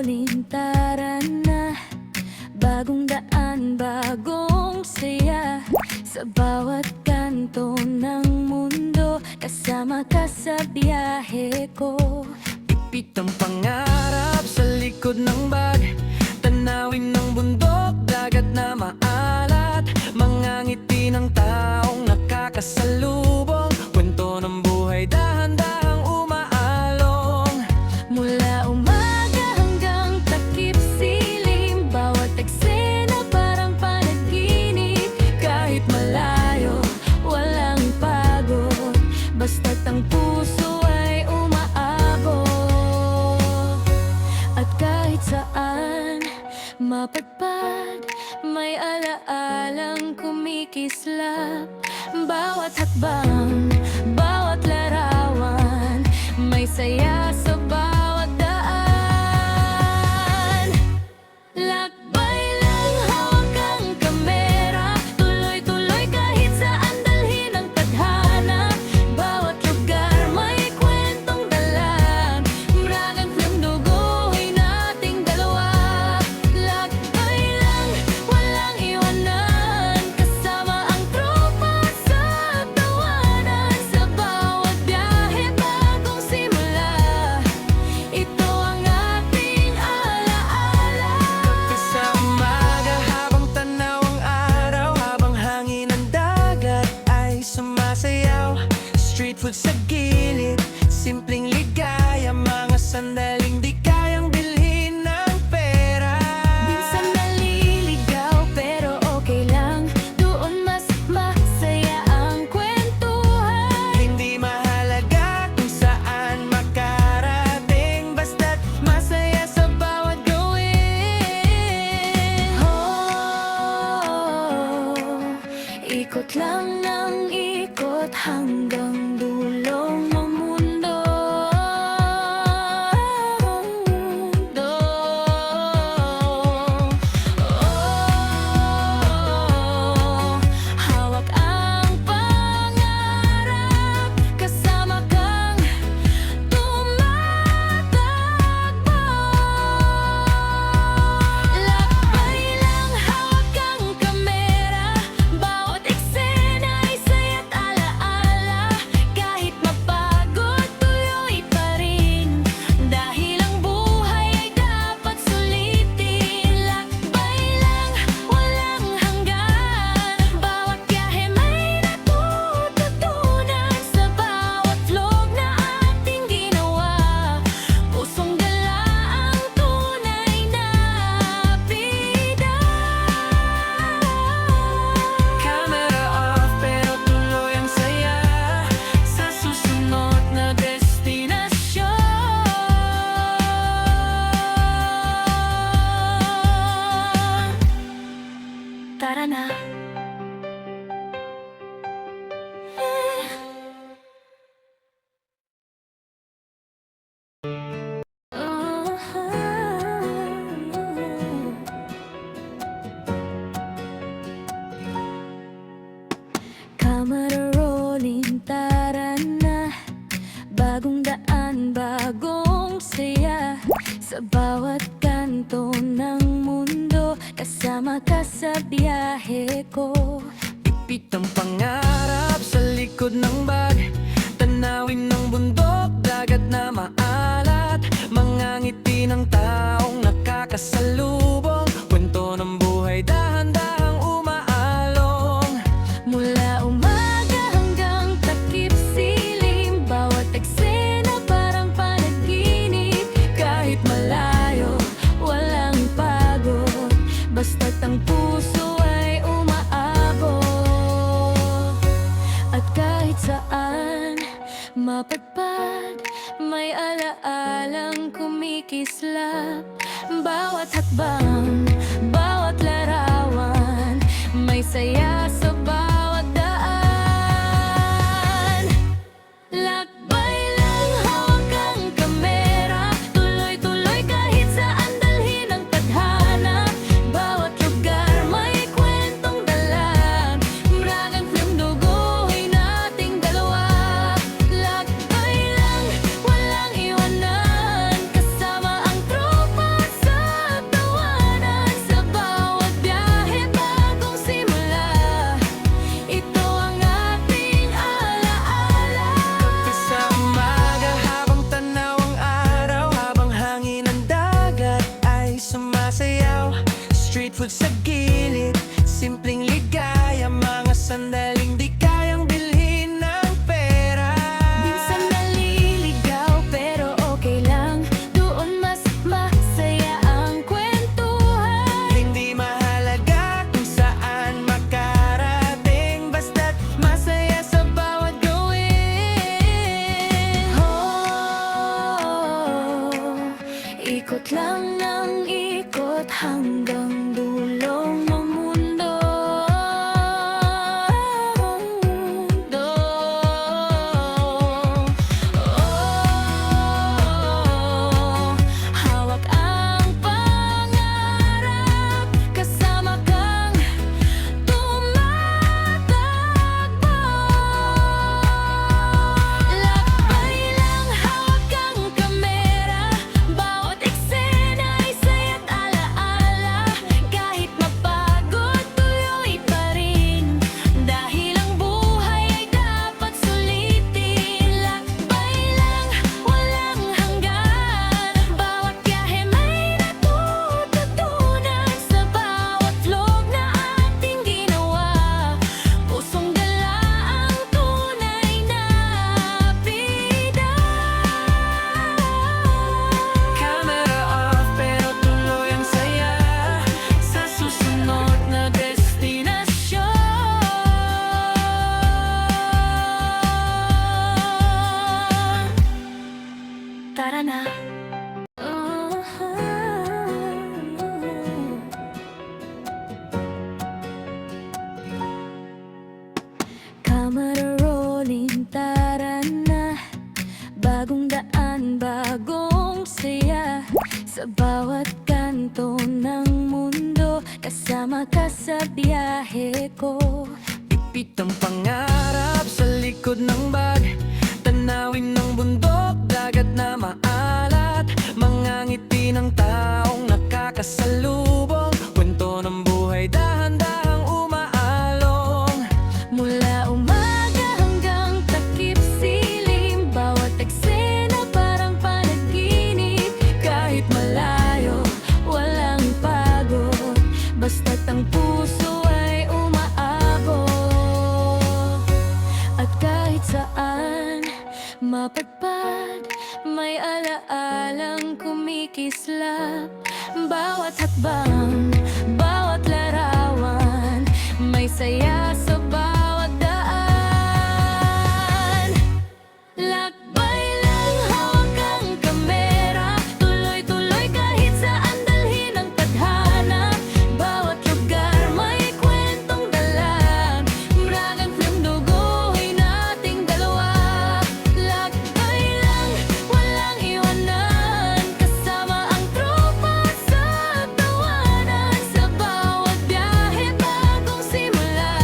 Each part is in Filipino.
rolling, tara na. Bagong daan, bagong saya. Sa bawat kanto ng mundo, kasama ka sa biyahe ko. Ipit ang pangarap sa likod ng bag. Tanawin ng bundok, dagat na maalat. Mga ngiti ng taong nakakasalubong. Kwento ng buhay, dahan-dahang umaalong. Mula umaga hanggang takip silim, bawat eksena parang panaginip. Kahit malayo, walang pagod, basta't ang puso ay umaabot. At kahit saan mapadpad, may alaalang kumikislap. Bawat hakbang, bawat larawan, may saya sa bawat daan. Lakbay lang, hawak ang kamera, tuloy-tuloy kahit saan dalhin ang tadhana. Bawat lugar may kwentong dala, mragang film duguhin nating dalawa. Lakbay lang, walang iwanan, kasama ang tropa sa tawanan. Sa bawat biyahe, bagong simula, ito ang ating alaala. Sa umaga habang tanaw ang araw, habang hangin ng dagat ay sumasayaw. Street food sa gilid, simpleng ligaya, mga sandaling di kayang bilhin ng pera. Minsan naliligaw pero okay lang, doon mas masaya ang kwentuhan. Hindi mahalaga kung saan makarating, basta't masaya sa bawat gawin. Oh, ikot lang ng ikot hanggang dulong ng mundo. Oh, hawak ang pangarap, kasama kang tumatakbo. Lakbay lang, hawak ang kamera, bawat eksena ay saya't alaala. Kahit mapagod, tuloy pa rin, dahil ang buhay ay dapat sulitin. Lakbay lang, walang hanggan, bawat biyahe may natututunan. Sa bawat vlog na ating ginawa, pusong gala ang tunay na bida. Camera off pero tuloy ang saya sa susunod na destinasyon. Tara na. Camera rolling, tara na. Bagong daan, bagong saya. Sa bawat kanto ng mundo, kasama ka sa biyahe ko. Ipit ang pangarap sa likod ng bag. Tanawin ng bundok, dagat na maalat. Mga ngiti ng taong nakakasalubong. Kwento ng buhay, dahan-dahang umaalong. Mula umaga hanggang takip silim, bawat eksena parang panaginip. Kahit malayo, walang pagod, basta't ang puso ay umaabot. At kahit saan mapadpad, may alaalang kumikislap. Bawat hakbang, bawat larawan, may saya sa bawat daan. Lakbay lang, hawak ang kamera, tuloy-tuloy kahit saan dalhin ang tadhana. Bawat lugar may kwentong dala, mragang film duguhin nating dalawa. Lakbay lang, walang iwanan, kasama ang tropa food sa gilid, simpleng ligaya, mga sandaling di kayang bilhin ng pera. Minsan naliligaw pero okay lang, doon mas masaya ang kwentuhan. Hindi mahalaga kung saan makarating, basta't masaya sa bawat gawin. Ikot lang ng ikot hanggang dulong ng mundo. Hawak ang pangarap, kasama kang tumatakbo. Lakbay lang, hawak ang kamera, bawat eksena ay saya't alaala. Kahit mapagod, tuloy pa rin, dahil ang buhay ay dapat sulitin. Lakbay lang, walang hanggan, bawat biyahe may natututunan. Sa bawat vlog na ating ginawa, pusong gala ang tunay na bida. Camera off pero tuloy ang saya sa susunod na destinasyon. Tara na. Camera rolling, tara na. Bagong daan, bagong saya. Sa bawat kanto ng mundo, kasama ka sa biyahe ko. Ipit ang pangarap sa likod ng bag, tanawin ng bundok, dagat na maalat, mga ngiti ng taong nakakasalubong, kwento ng buhay dahan-dahang umaalong. Mula umaga hanggang takip silim, bawat eksena parang panaginip. Kahit malayo, walang pagod, basta't ang puso ay umaabot. At kahit saan mapadpad, may alaalang kumikislap. Bawat hakbang, bawat larawan, may saya sa bawat daan. Lakbay lang, hawak ang kamera, tuloy-tuloy kahit saan dalhin ang tadhana. Bawat lugar may kwentong dala, bragang film duguhin nating dalawa. Lakbay lang, walang iwanan, kasama ang tropa sa tawanan. Sa bawat biyahe bagong simula,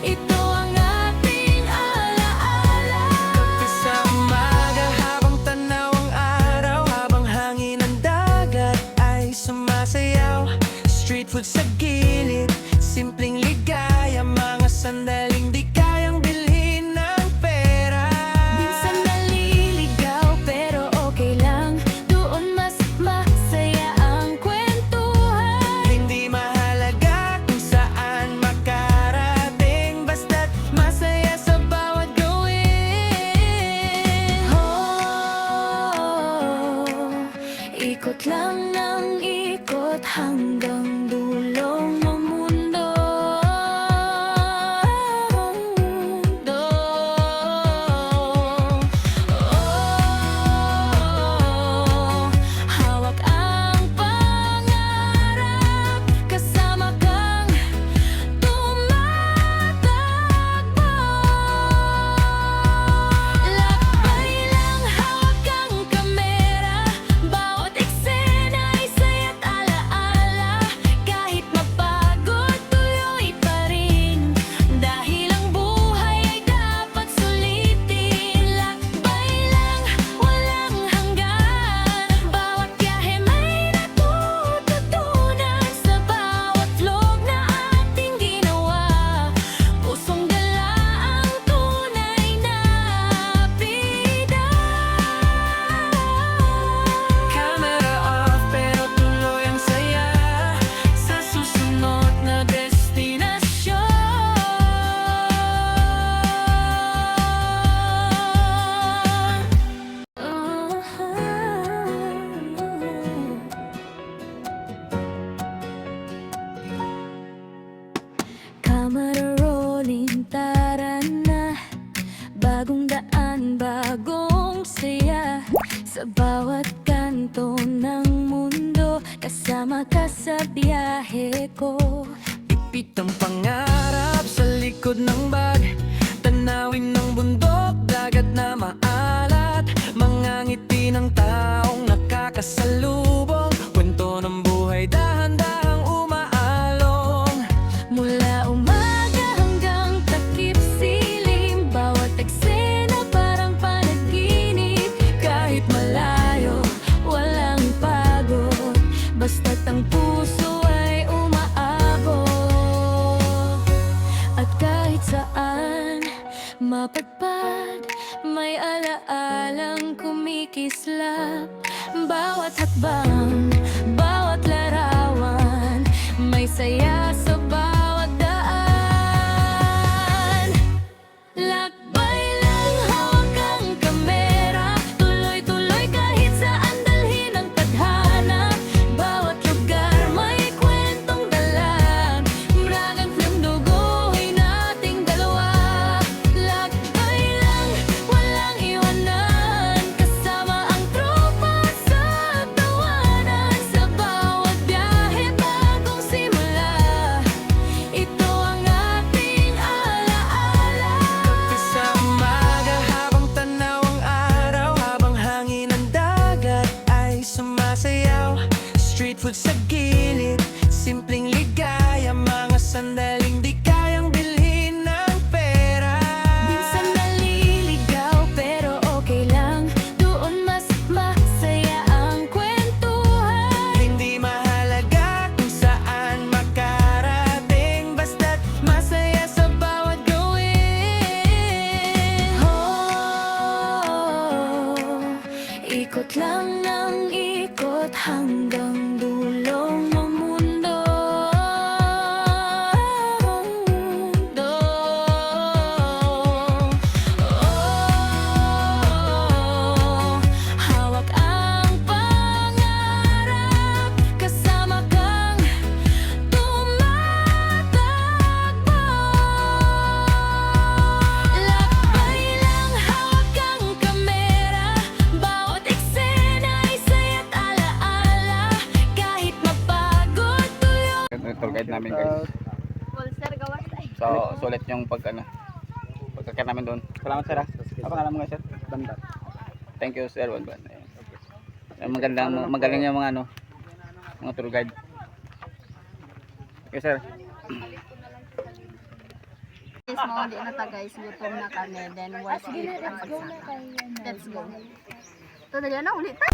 ito ang ating alaala. Kape sa umaga habang tanaw ang araw, habang hangin ng dagat ay sumasayaw. Street food sa gilid, simpleng ligaya, mga sandaling di kayang bilhin ng pera. Minsan naliligaw pero okay lang, doon mas masaya ang kwentuhan. Hindi mahalaga kung saan makarating, basta't masaya sa bawat gawin. Ikot lang ng ikot hanggang dulong ng mundo. Hawak ang pangarap, kasama kang tumatakbo. Lakbay lang, hawak ang kamera, bawat eksena ay saya't alaala. kwento ng mundo kasama ka sa biyahe ko. Ipit ang pangarap sa likod ng bag. Tanawin ng bundok, dagat na maalat. Mga ngiti ng taong nakakasalubong. Kwento ng buhay, dahan-dahang umaalong. Mula umaga hanggang takip silim, bawat eksena parang panaginip. Kahit malayo, walang pagod, basta't ang puso ay umaabot. At kahit saan mapadpad, may alaalang kumikislap. Bawat hakbang, bawat larawan, may saya sa bawat daan. Lakbay lang, hawak ang kamera, tuloy-tuloy kahit saan dalhin ang tadhana. Bawat lugar may kwentong dala, bragang film duguhin nating dalawa. Lakbay lang, walang iwanan, kasama ang tropa sa tawanan. Sa bawat biyahe bagong simula, ito ang ating alaala. Sa umaga habang tanaw ang araw, habang hangin ng dagat ay sumasayaw. Street food sa gilid, simpleng ligaya, mga sandaling di kayang bilhin ng pera. Minsan naliligaw pero okay lang, doon mas masaya ang kwentuhan. Hindi mahalaga kung saan makarating, basta't masaya sa bawat gawin. Ikot lang ng ikot hanggang dulong ng mundo. Hawak ang pangarap, kasama kang tumatakbo. Lakbay lang, hawak ang kamera, bawat eksena ay saya't alaala. Kahit mapagod, tuloy. Tour guide namin guys. Sir, gawas ay. So, sulit yung pagkakit namin doon. Salamat sir ha. Apa pangalan mo nga sir? Banbat. Thank you sir, Banbat. Magaling yung mga mga tour guide. Okay sir. Guys, mauli na ta guys. Gutom na kami. Then, worth it. Let's go. Ito na yan na, ulit ta.